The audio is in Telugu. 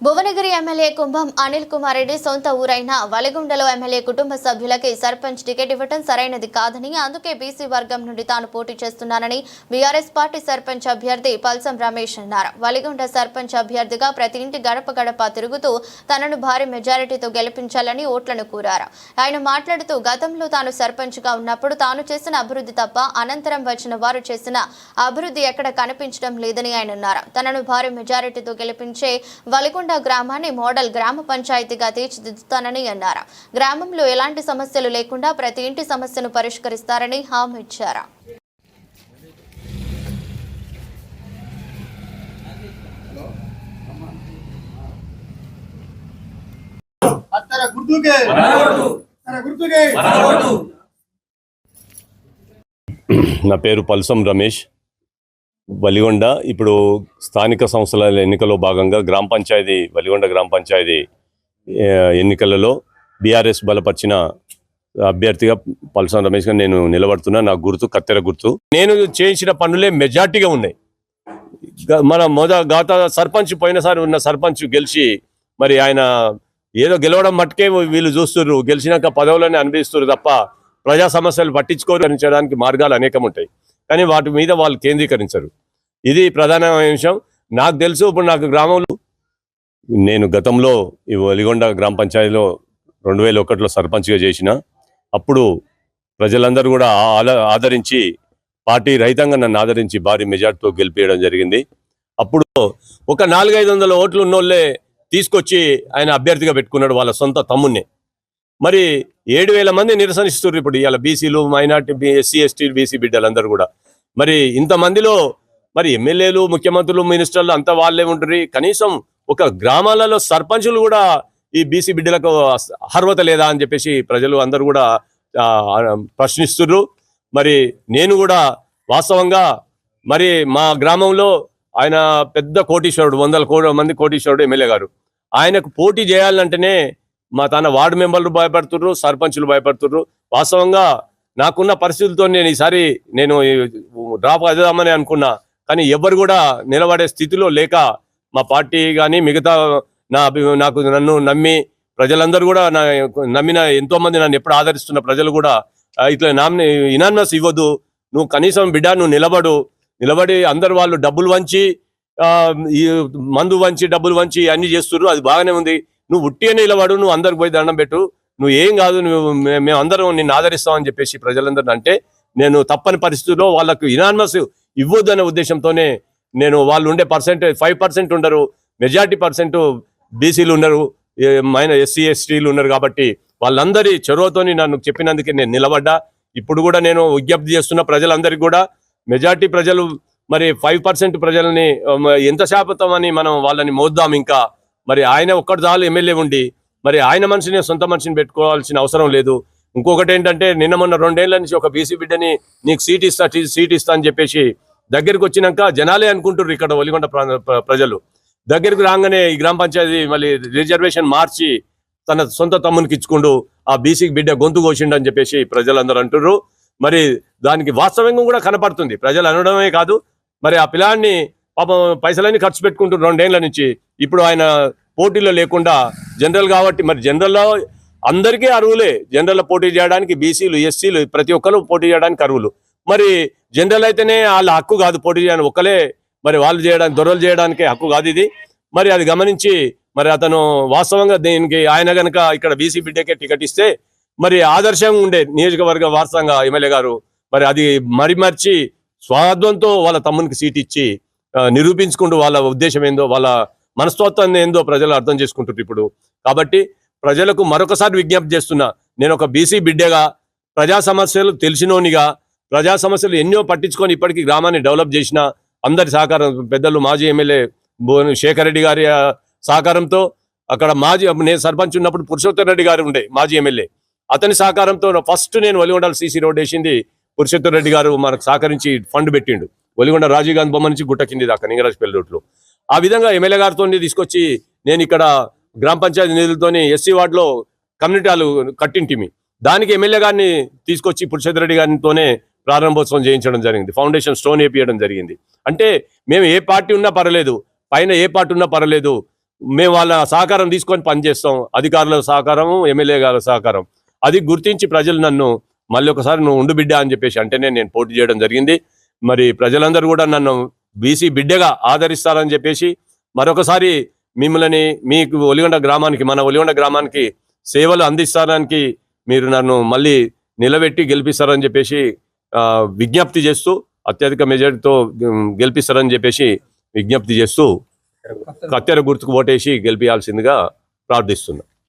భువనగిరి ఎమ్మెల్యే కుంభం అనిల్ కుమార్ రెడ్డి సొంత ఊరైన వలిగొండలో ఎమ్మెల్యే కుటుంబ సభ్యులకి సర్పంచ్ టికెట్ ఇవ్వడం సరైనది కాదని, అందుకే బీసీ వర్గం నుండి తాను పోటీ చేస్తున్నానని బీఆర్ఎస్ పార్టీ సర్పంచ్ అభ్యర్థి పల్సం రమేష్ అన్నారు. వలిగొండ సర్పంచ్ అభ్యర్థిగా ప్రతి ఇంటి గడప గడప తిరుగుతూ తనను భారీ మెజారిటీతో గెలిపించాలని ఓట్లను కోరారు. ఆయన మాట్లాడుతూ గతంలో తాను సర్పంచ్ గా ఉన్నప్పుడు తాను చేసిన అభివృద్ధి తప్ప అనంతరం వచ్చిన వారు చేసిన అభివృద్ధి ఎక్కడ కనిపించడం లేదని ఆయన అన్నారు. తనను భారీ మెజారిటీతో గెలిపించే వలిగొండ గ్రామాన్ని మోడల్ గ్రామ పంచాయతీగా తీర్చిదిద్దుతానని అన్నారు. గ్రామంలో ఎలాంటి సమస్యలు లేకుండా ప్రతి ఇంటి సమస్యను పరిష్కరిస్తారని హామీ ఇచ్చారు. నా పేరు పల్సం రమేష్. వలిగొండ ఇప్పుడు స్థానిక సంస్థల ఎన్నికల్లో భాగంగా వలిగొండ గ్రామ పంచాయతీ ఎన్నికలలో బీఆర్ఎస్ బలపరిచిన అభ్యర్థిగా పల్సం రమేష్గా నేను నిలబడుతున్నా. నా గుర్తు కత్తెర గుర్తు. నేను చేయించిన పనులే మెజార్టీగా ఉన్నాయి. మన గత సర్పంచ్ పోయినసారి ఉన్న సర్పంచ్ గెలిచి మరి ఆయన ఏదో గెలవడం మట్టుకే వీళ్ళు చూస్తున్నారు, గెలిచినాక పదవులన్నీ అనుభవిస్తున్నారు తప్ప ప్రజా సమస్యలు పట్టించుకోవడానికి మార్గాలు అనేకం ఉంటాయి, కానీ వాటి మీద వాళ్ళు కేంద్రీకరించరు. ఇది ప్రధానమైన విషయం. నాకు తెలుసు, ఇప్పుడు నాకు గ్రామంలో నేను గతంలో ఈ వలిగొండ గ్రామ పంచాయతీలో 2001లో సర్పంచ్గా చేసిన అప్పుడు ప్రజలందరూ కూడా ఆదరించి పార్టీ రహితంగా నన్ను ఆదరించి భారీ మెజార్టీతో గెలిపించడం జరిగింది. అప్పుడు ఒక 400-500 ఓట్లు ఉన్నోళ్ళే తీసుకొచ్చి ఆయన అభ్యర్థిగా పెట్టుకున్నాడు, వాళ్ళ సొంత తమ్మున్నే. మరి 7,000 మంది నిరసనిస్తున్నారు ఇప్పుడు ఇవాళ. బీసీలు, మైనార్టీ, ఎస్సీ ఎస్టీ బీసీ బిడ్డలందరూ కూడా. మరి ఇంతమందిలో మరి ఎమ్మెల్యేలు, ముఖ్యమంత్రులు, మినిస్టర్లు అంతా వాళ్ళే ఉంటారు. కనీసం ఒక గ్రామాలలో సర్పంచులు కూడా ఈ బీసీ బిడ్డలకు అర్హత లేదా అని చెప్పేసి ప్రజలు అందరూ కూడా ప్రశ్నిస్తున్నారు. మరి నేను కూడా వాస్తవంగా మరి మా గ్రామంలో ఆయన పెద్ద కోటీశ్వరుడు, 100 మంది కోటీశ్వరుడు ఎమ్మెల్యే గారు. ఆయనకు పోటీ చేయాలంటేనే మా తన వార్డు మెంబర్లు భయపడుతున్నారు, సర్పంచులు భయపడుతున్నారు. వాస్తవంగా నాకున్న పరిస్థితులతో నేను ఈసారి డ్రాప్ అవుదామని అనుకున్నా, కానీ ఎవరు కూడా నిలబడే స్థితిలో లేక మా పార్టీ కానీ మిగతా నన్ను నమ్మి ప్రజలందరూ కూడా నమ్మిన ఎంతోమంది నన్ను ఎప్పుడు ఆదరిస్తున్న ప్రజలు కూడా ఇట్లా ఇనానిమస్ ఇవ్వద్దు, నువ్వు కనీసం బిడ్డ నువ్వు నిలబడి అందరు వాళ్ళు డబ్బులు వంచి ఈ మందు వంచి డబ్బులు వంచి అన్ని చేస్తున్నారు. అది బాగానే ఉంది, నువ్వు ఉట్టిగా నిలబడు, నువ్వు అందరికి పోయి దండం పెట్టు, నువ్వు ఏం కాదు, మేము అందరం నిన్ను ఆదరిస్తామని చెప్పేసి ప్రజలందరూ అంటే నేను తప్పని పరిస్థితుల్లో వాళ్ళకు ఇనానిమస్ ఇవ్వద్దు అనే ఉద్దేశంతోనే నేను వాళ్ళు ఉండే పర్సెంటేజ్ 5% ఉండరు, మెజార్టీ పర్సెంట్ బీసీలు ఉన్నారు, ఎస్సీ ఎస్టీలు ఉన్నారు. కాబట్టి వాళ్ళందరి చొరవతోని నన్ను చెప్పినందుకే నేను నిలబడ్డా. ఇప్పుడు కూడా నేను విజ్ఞప్తి చేస్తున్న ప్రజలందరికీ కూడా, మెజార్టీ ప్రజలు మరి 5% ప్రజలని ఎంత శాతం అని మనం వాళ్ళని మోద్దాం. ఇంకా మరి ఆయన ఒక్కటి చాలు ఎమ్మెల్యే ఉండి, మరి ఆయన మనిషిని సొంత మనిషిని పెట్టుకోవాల్సిన అవసరం లేదు. ఇంకొకటి ఏంటంటే, నిన్న మొన్న 2 ఏళ్ల నుంచి ఒక బీసీ బిడ్డని నీకు సీట్ ఇస్తా అని చెప్పేసి దగ్గరికి వచ్చినాక జనాలే అనుకుంటారు ఇక్కడ వలిగొండ ప్రజలు. దగ్గరికి రాగానే ఈ గ్రామ పంచాయతీ మళ్ళీ రిజర్వేషన్ మార్చి తన సొంత తమ్మునికి ఇచ్చుకుంటూ ఆ బీసీ బిడ్డ గొంతు కోసిండు అని చెప్పేసి ప్రజలందరూ అంటున్నారు. మరి దానికి వాస్తవంగా కూడా కనపడుతుంది, ప్రజలు అనడమే కాదు. మరి ఆ పిల్లాన్ని పాపం పైసలన్నీ ఖర్చు పెట్టుకుంటున్నారు 2 ఏళ్ల నుంచి. ఇప్పుడు ఆయన పోటీలో లేకుండా జనరల్ కాబట్టి, మరి జనరల్లో అందరికీ అర్హులే జనరల్లో పోటీ చేయడానికి, బీసీలు ఎస్సీలు ప్రతి ఒక్కరు పోటీ చేయడానికి అర్హులు. మరి జనరల్ అయితేనే వాళ్ళ హక్కు కాదు పోటీ చేయడానికి, ఒక్కలే మరి వాళ్ళు చేయడానికి దొరలు చేయడానికి హక్కు కాదు ఇది. మరి అది గమనించి మరి అతను వాస్తవంగా దీనికి ఆయన కనుక ఇక్కడ బీసీ బిడ్డకే టికెట్ ఇస్తే మరి ఆదర్శంగా ఉండే నియోజకవర్గ వాస్తవంగా ఎమ్మెల్యే గారు మరి అది మరిమర్చి స్వార్థంతో వాళ్ళ తమ్మునికి సీట్ ఇచ్చి నిరూపించుకుంటూ వాళ్ళ ఉద్దేశం ఏందో, వాళ్ళ మనస్తత్వం ఏందో ప్రజలు అర్థం చేసుకుంటారు ఇప్పుడు. కాబట్టి ప్రజలకు మరొకసారి విజ్ఞప్తి చేస్తున్నా, నేను ఒక బీసీ బిడ్డగా, ప్రజా సమస్యలు తెలిసినోనిగా, ప్రజా సమస్యలు ఎన్నో పట్టించుకొని ఇప్పటికీ గ్రామాన్ని డెవలప్ చేసిన అందరి సహకారం, పెద్దలు మాజీ ఎమ్మెల్యే శేఖర్ రెడ్డి గారి సహకారంతో, అక్కడ నేను సర్పంచ్ ఉన్నప్పుడు పురుషోత్తమ్ రెడ్డి గారు ఉండే మాజీ ఎమ్మెల్యే, అతని సహకారంతో ఫస్ట్ నేను వలిగొండ సీసీ రోడ్ వేసింది పురుషోత్తమ్ రెడ్డి గారు మనకు సహకరించి ఫండ్ పెట్టిండు. వలిగొండ రాజీవ్ గాంధీ బొమ్మ నుంచి గుట్ట కింది దాకా నింగరాజపల్లి రోడ్లో. ఆ విధంగా ఎమ్మెల్యే గారితో తీసుకొచ్చి నేను ఇక్కడ గ్రామ పంచాయతీ నిధులతోని ఎస్సీ వార్డులో కమ్యూనిటీ హాల్ కట్టింటిమి. దానికి ఎమ్మెల్యే గారిని తీసుకొచ్చి పురుషోత్తమ్ రెడ్డి గారితోనే ప్రారంభోత్సవం చేయించడం జరిగింది, ఫౌండేషన్ స్టోన్ వేపించడం జరిగింది. అంటే మేము ఏ పార్టీ ఉన్నా పర్లేదు, పైన ఏ పార్టీ ఉన్నా పర్లేదు, మేము వాళ్ళ సహకారం తీసుకొని పనిచేస్తాం, అధికారుల సహకారం, ఎమ్మెల్యే గారి సహకారం. అది గుర్తించి ప్రజలు నన్ను మళ్ళీ ఒకసారి నువ్వు ఉండు బిడ్డ అని చెప్పేసి అంటేనే నేను పోటీ చేయడం జరిగింది. మరి ప్రజలందరూ కూడా నన్ను బీసీ బిడ్డగా ఆదరిస్తారని చెప్పేసి మరొకసారి మిమ్మల్ని మీకు ఒలిగొండ గ్రామానికి, మన ఒలిగొండ గ్రామానికి సేవలు అందిస్తానికి మీరు నన్ను మళ్ళీ నిలబెట్టి గెలిపిస్తారని చెప్పేసి విజ్ఞప్తి చేస్తూ, అత్యధిక మెజారిటీతో గెలిపిస్తారని చెప్పేసి విజ్ఞప్తి చేస్తూ కత్తెర గుర్తుకు ఓటేసి గెలిపించాల్సిందిగా ప్రార్థిస్తున్నా.